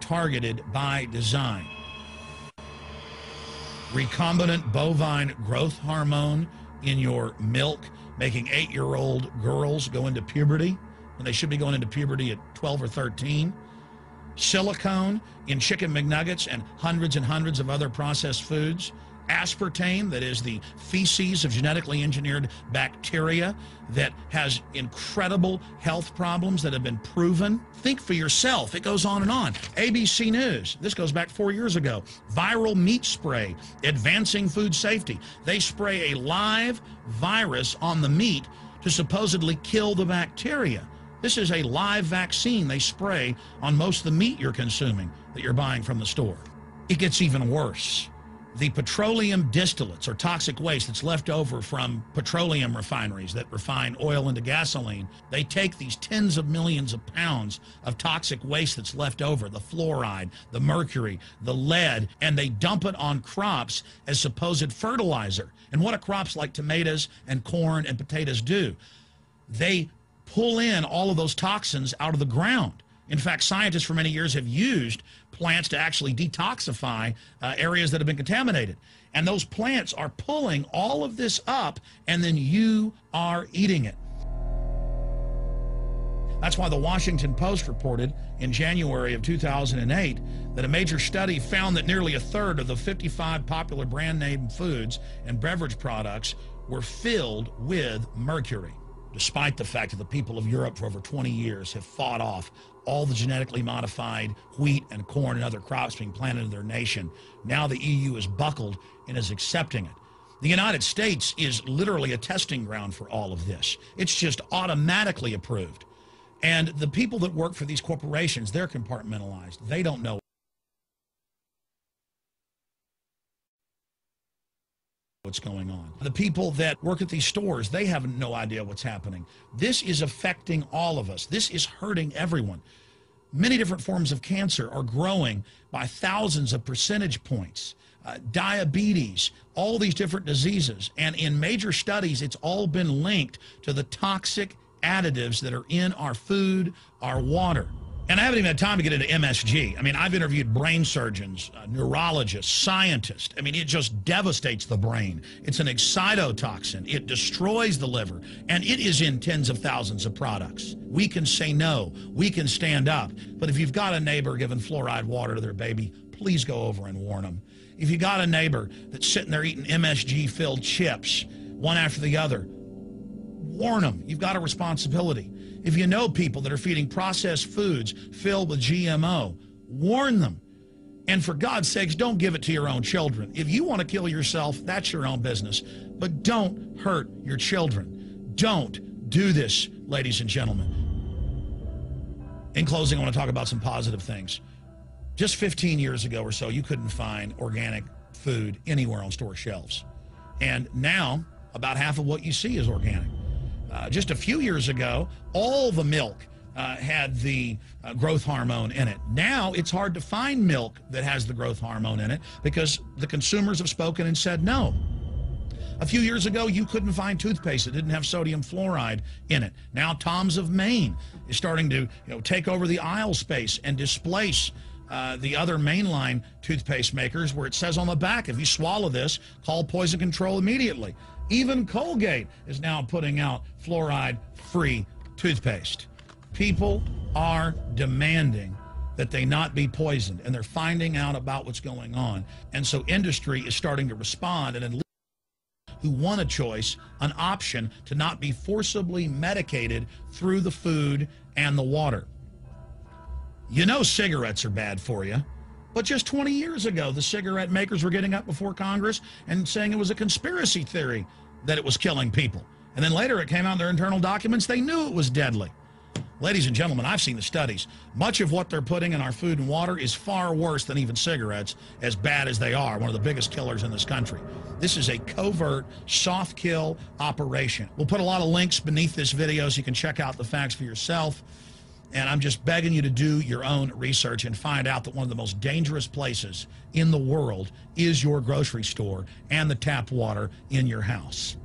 targeted by design. Recombinant bovine growth hormone in your milk, making 8-year-old girls go into puberty when they should be going into puberty at 12 or 13. Silicone in chicken McNuggets and hundreds of other processed foods. Aspartame, that is the feces of genetically engineered bacteria that has incredible health problems that have been proven. Think for yourself. It goes on and on. ABC News, this goes back 4 years ago. Viral meat spray, advancing food safety. They spray a live virus on the meat to supposedly kill the bacteria. This is a live vaccine they spray on most of the meat you're consuming that you're buying from the store. It gets even worse. The petroleum distillates, or toxic waste that's left over from petroleum refineries that refine oil into gasoline, they take these tens of millions of pounds of toxic waste that's left over, the fluoride, the mercury, the lead, and they dump it on crops as supposed fertilizer. And what do crops like tomatoes and corn and potatoes do? They pull in all of those toxins out of the ground. In fact, scientists for many years have used plants to actually detoxify areas that have been contaminated. And those plants are pulling all of this up, and then you are eating it. That's why the Washington Post reported in January of 2008 that a major study found that nearly a third of the 55 popular brand name foods and beverage products were filled with mercury. Despite the fact that the people of Europe for over 20 years have fought off all the genetically modified wheat and corn and other crops being planted in their nation, now the EU is buckled and is accepting it. The United States is literally a testing ground for all of this. It's just automatically approved. And the people that work for these corporations, they're compartmentalized. They don't know what's going on. The people that work at these stores, they have no idea what's happening. This is affecting all of us. This is hurting everyone. Many different forms of cancer are growing by thousands of percentage points. Diabetes, all these different diseases. And in major studies, it's all been linked to the toxic additives that are in our food, our water. And I haven't even had time to get into MSG. I mean, I've interviewed brain surgeons, neurologists, scientists. I mean, it just devastates the brain. It's an excitotoxin. It destroys the liver, and it is in tens of thousands of products. We can say no. We can stand up. But if you've got a neighbor giving fluoride water to their baby, please go over and warn them. If you got a neighbor that's sitting there eating MSG-filled chips, one after the other, warn them. You've got a responsibility. If you know people that are feeding processed foods filled with GMO, warn them. And for God's sakes, don't give it to your own children. If you want to kill yourself, that's your own business. But don't hurt your children. Don't do this, ladies and gentlemen. In closing, I want to talk about some positive things. Just 15 years ago or so, you couldn't find organic food anywhere on store shelves. And now, about half of what you see is organic. Just a few years ago, all the milk had the growth hormone in it. Now it's hard to find milk that has the growth hormone in it because the consumers have spoken and said no. A few years ago, you couldn't find toothpaste that didn't have sodium fluoride in it. Now Tom's of Maine is starting to take over the aisle space and displace the other mainline toothpaste makers, where it says on the back, if you swallow this, call poison control immediately. Even Colgate is now putting out fluoride-free toothpaste. People are demanding that they not be poisoned, and they're finding out about what's going on. And so industry is starting to respond, and who want a choice, an option to not be forcibly medicated through the food and the water. You know cigarettes are bad for you. But just 20 years ago, the cigarette makers were getting up before Congress and saying it was a conspiracy theory that it was killing people. And then later it came out in their internal documents, they knew it was deadly. Ladies and gentlemen, I've seen the studies. Much of what they're putting in our food and water is far worse than even cigarettes, as bad as they are, one of the biggest killers in this country. This is a covert, soft kill operation. We'll put a lot of links beneath this video so you can check out the facts for yourself. And I'm just begging you to do your own research and find out that one of the most dangerous places in the world is your grocery store and the tap water in your house.